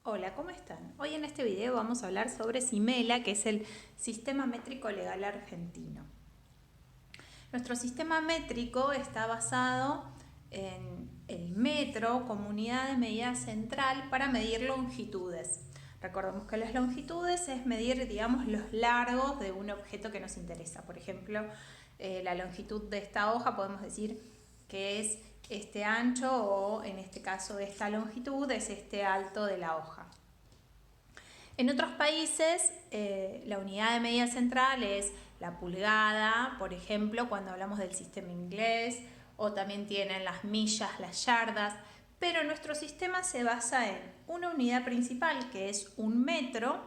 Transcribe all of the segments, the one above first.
Hola, ¿cómo están? Hoy en este video vamos a hablar sobre SIMELA, que es el Sistema Métrico Legal Argentino. Nuestro sistema métrico está basado en el metro como unidad de medida central para medir longitudes. Recordemos que las longitudes es medir, digamos, los largos de un objeto que nos interesa. Por ejemplo, la longitud de esta hoja podemos decir que es este ancho o en este caso esta longitud es este alto de la hoja. En otros países la unidad de medida central es la pulgada, por ejemplo, cuando hablamos del sistema inglés, o también tienen las millas, las yardas, pero nuestro sistema se basa en una unidad principal que es un metro,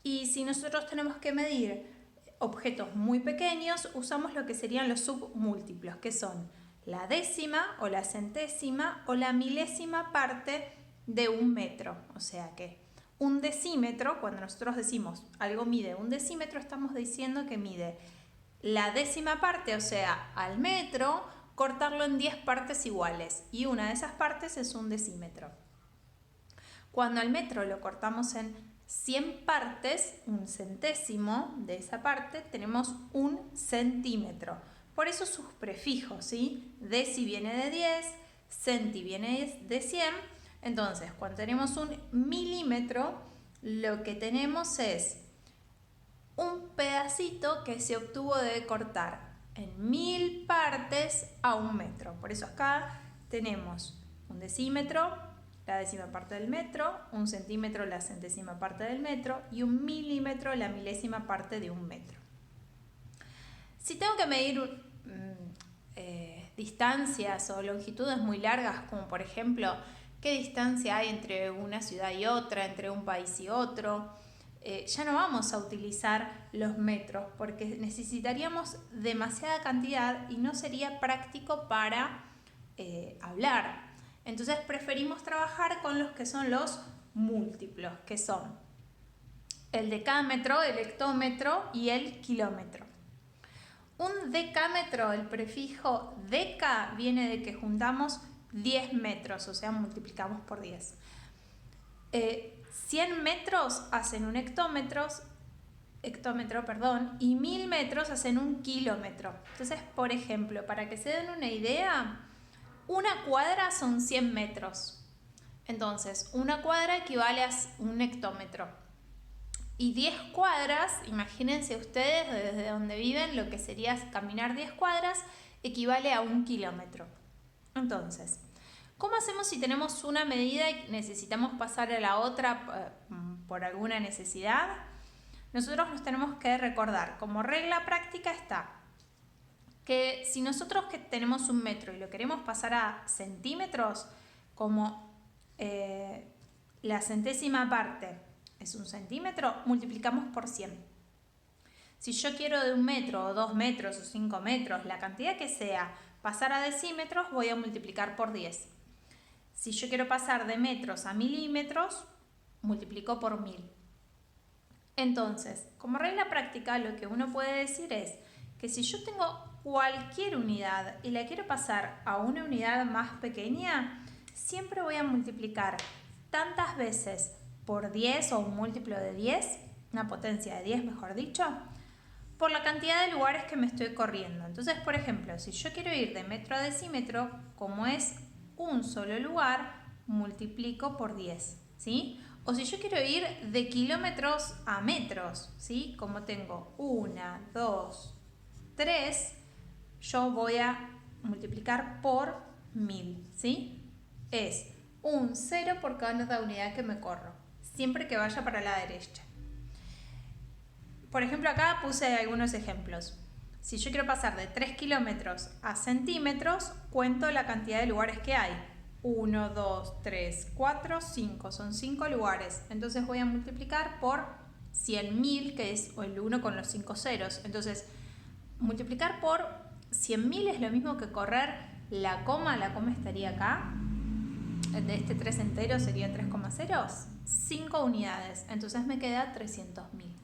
y si nosotros tenemos que medir objetos muy pequeños, usamos lo que serían los submúltiplos, que son la décima o la centésima o la milésima parte de un metro. O sea que un decímetro, cuando nosotros decimos algo mide un decímetro, estamos diciendo que mide la décima parte, o sea, al metro, cortarlo en 10 partes iguales, y una de esas partes es un decímetro. Cuando al metro lo cortamos en 100 partes, un centésimo de esa parte, tenemos un centímetro. Por eso sus prefijos, ¿sí? Deci viene de 10, centi viene de 100. Entonces, cuando tenemos un milímetro, lo que tenemos es un pedacito que se obtuvo de cortar en 1000 partes a un metro. Por eso acá tenemos un decímetro, la décima parte del metro, un centímetro, la centésima parte del metro, y un milímetro, la milésima parte de un metro. Si tengo que medir distancias o longitudes muy largas, como por ejemplo qué distancia hay entre una ciudad y otra, entre un país y otro, ya no vamos a utilizar los metros porque necesitaríamos demasiada cantidad y no sería práctico para hablar. Entonces preferimos trabajar con los que son los múltiplos, que son el decámetro, el hectómetro y el kilómetro. Un decámetro, el prefijo deca, viene de que juntamos 10 metros, o sea, multiplicamos por 10. 100 metros hacen un hectómetro, y 1000 metros hacen un kilómetro. Entonces, por ejemplo, para que se den una idea, una cuadra son 100 metros. Entonces, una cuadra equivale a un hectómetro. Y 10 cuadras, imagínense ustedes desde donde viven, lo que sería caminar 10 cuadras equivale a un kilómetro. Entonces, ¿cómo hacemos si tenemos una medida y necesitamos pasar a la otra por alguna necesidad? Nosotros nos tenemos que recordar, como regla práctica está, que si nosotros que tenemos un metro y lo queremos pasar a centímetros, como la centésima parte es un centímetro, multiplicamos por 100. Si yo quiero de 1 metro o 2 metros o 5 metros, la cantidad que sea, pasar a decímetros, voy a multiplicar por 10. Si yo quiero pasar de metros a milímetros, multiplico por 1000. Entonces, como regla práctica, lo que uno puede decir es que si yo tengo cualquier unidad y la quiero pasar a una unidad más pequeña, siempre voy a multiplicar tantas veces por 10 o un múltiplo de 10, una potencia de 10 mejor dicho, por la cantidad de lugares que me estoy corriendo. Entonces, por ejemplo, si yo quiero ir de metro a decímetro, como es un solo lugar, multiplico por 10, ¿sí? O si yo quiero ir de kilómetros a metros, ¿sí? Como tengo 1, 2, 3, yo voy a multiplicar por 1000, ¿sí? Es un 0 por cada unidad que me corro, siempre que vaya para la derecha. Por ejemplo, acá puse algunos ejemplos. Si yo quiero pasar de 3 kilómetros a centímetros, cuento la cantidad de lugares que hay. 1, 2, 3, 4, 5. Son 5 lugares. Entonces voy a multiplicar por 100.000, que es el 1 con los 5 ceros. Entonces, multiplicar por 100.000 es lo mismo que correr la coma estaría acá. De este 3 entero sería 3,0. 5 unidades. Entonces me queda 300.000.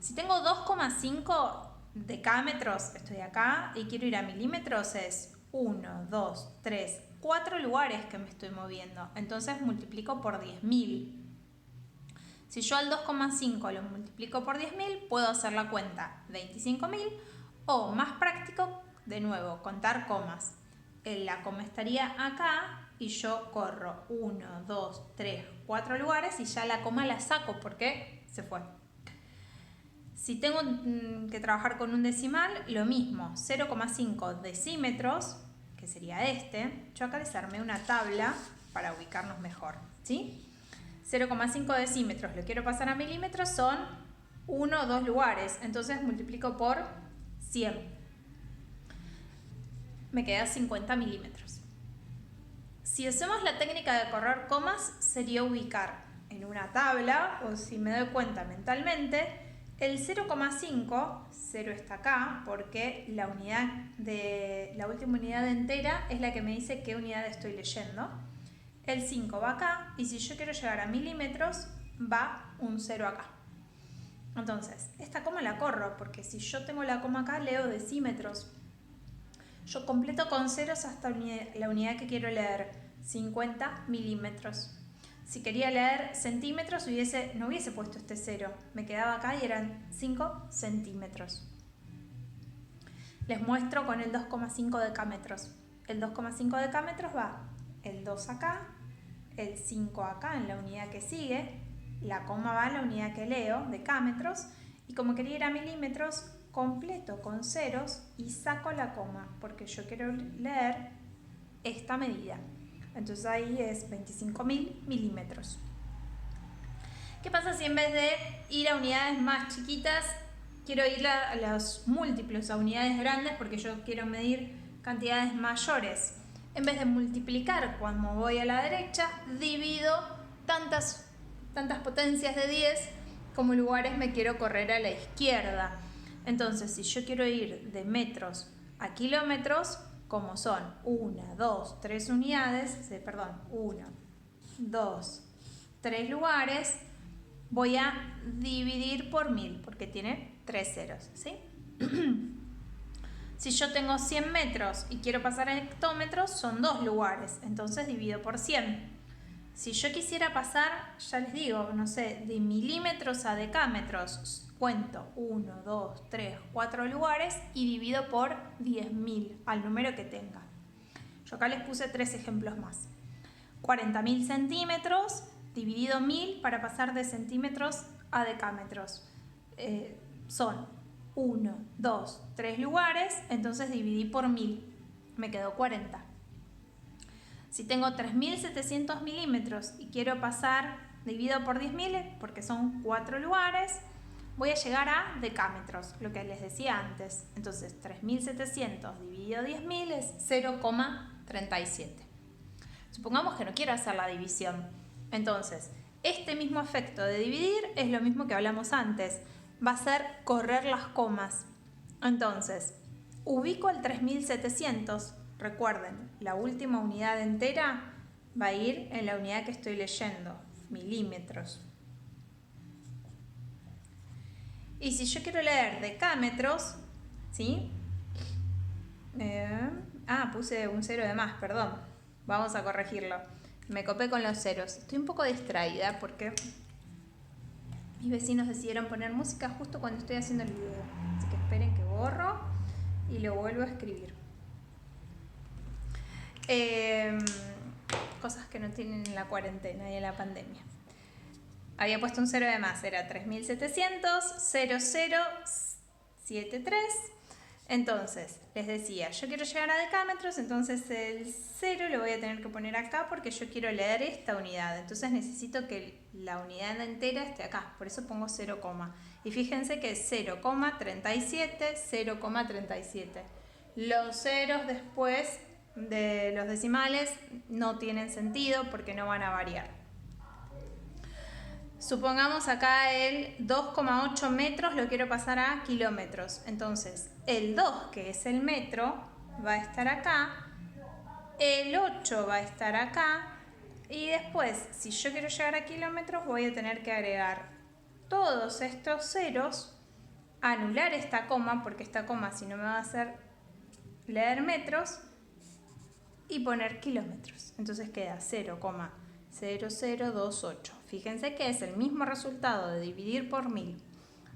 Si tengo 2,5 decámetros, estoy acá, y quiero ir a milímetros, es 1, 2, 3, 4 lugares que me estoy moviendo. Entonces multiplico por 10.000. Si yo al 2,5 lo multiplico por 10.000, puedo hacer la cuenta 25.000 o más práctico, de nuevo, contar comas. La coma estaría acá y yo corro 1, 2, 3, 4 lugares y ya la coma la saco porque se fue. Si tengo que trabajar con un decimal, lo mismo, 0,5 decímetros, que sería este. Yo acá les armé una tabla para ubicarnos mejor, ¿sí? 0,5 decímetros, lo quiero pasar a milímetros, son 1 o 2 lugares. Entonces multiplico por 100. Me queda 50 milímetros. Si hacemos la técnica de correr comas, sería ubicar en una tabla, o si me doy cuenta mentalmente, el 0,5, 0 está acá, porque la última unidad entera es la que me dice qué unidad estoy leyendo. El 5 va acá, y si yo quiero llegar a milímetros, va un 0 acá. Entonces, esta coma la corro, porque si yo tengo la coma acá, leo decímetros. Yo completo con ceros hasta la unidad que quiero leer, 50 milímetros. Si quería leer centímetros, no hubiese puesto este 0. Me quedaba acá y eran 5 centímetros. Les muestro con el 2,5 decámetros. El 2,5 decámetros va el 2 acá, el 5 acá en la unidad que sigue, la coma va en la unidad que leo, decámetros, y como quería ir a milímetros, completo con ceros y saco la coma, porque yo quiero leer esta medida. Entonces ahí es 25.000 milímetros. ¿Qué pasa si en vez de ir a unidades más chiquitas, quiero ir a los múltiplos, a unidades grandes, porque yo quiero medir cantidades mayores? En vez de multiplicar cuando voy a la derecha, divido tantas potencias de 10 como lugares me quiero correr a la izquierda. Entonces, si yo quiero ir de metros a kilómetros, como son 1, 2, 3 unidades, 1, 2, 3 lugares, voy a dividir por 1000 porque tiene 3 ceros, ¿sí? Si yo tengo 100 metros y quiero pasar a hectómetros, son 2 lugares, entonces divido por 100. Si yo quisiera pasar, ya les digo, no sé, de milímetros a decámetros, cuento 1, 2, 3, 4 lugares y divido por 10.000 al número que tenga. Yo acá les puse 3 ejemplos más. 40.000 centímetros dividido 1000 para pasar de centímetros a decámetros. Son 1, 2, 3 lugares, entonces dividí por 1000, me quedó 40. Si tengo 3.700 milímetros y quiero pasar, divido por 10.000 porque son 4 lugares, voy a llegar a decámetros, lo que les decía antes. Entonces 3.700 dividido 10.000 es 0,37. Supongamos que no quiero hacer la división. Entonces, este mismo efecto de dividir es lo mismo que hablamos antes. Va a ser correr las comas. Entonces, ubico el 3.700. Recuerden, la última unidad entera va a ir en la unidad que estoy leyendo, milímetros. Y si yo quiero leer decámetros, ¿sí? Puse un 0 de más, perdón. Vamos a corregirlo. Me copé con los ceros. Estoy un poco distraída porque mis vecinos decidieron poner música justo cuando estoy haciendo el video. Así que esperen que borro y lo vuelvo a escribir. Cosas que no tienen en la cuarentena y en la pandemia. Había puesto un 0 de más, era 3.700,0073. Entonces, les decía, yo quiero llegar a decámetros, entonces el 0 lo voy a tener que poner acá porque yo quiero leer esta unidad. Entonces necesito que la unidad entera esté acá, por eso pongo 0, y fíjense que es 0,37, 0,37. Los ceros después de los decimales no tienen sentido porque no van a variar. Supongamos acá el 2,8 metros lo quiero pasar a kilómetros. Entonces, el 2, que es el metro, va a estar acá. El 8 va a estar acá. Y después, si yo quiero llegar a kilómetros, voy a tener que agregar todos estos ceros, anular esta coma, porque esta coma si no me va a hacer leer metros, y poner kilómetros. Entonces queda 0,0028. Fíjense que es el mismo resultado de dividir por 1000.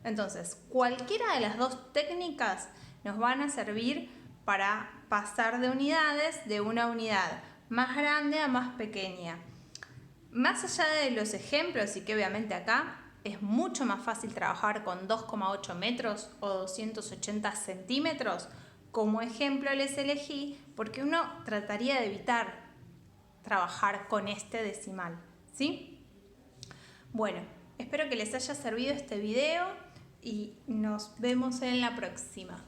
Entonces, cualquiera de las dos técnicas nos van a servir para pasar de unidades de una unidad más grande a más pequeña. Más allá de los ejemplos, y que obviamente acá es mucho más fácil trabajar con 2,8 metros o 280 centímetros, como ejemplo les elegí porque uno trataría de evitar trabajar con este decimal, ¿sí? Bueno, espero que les haya servido este video y nos vemos en la próxima.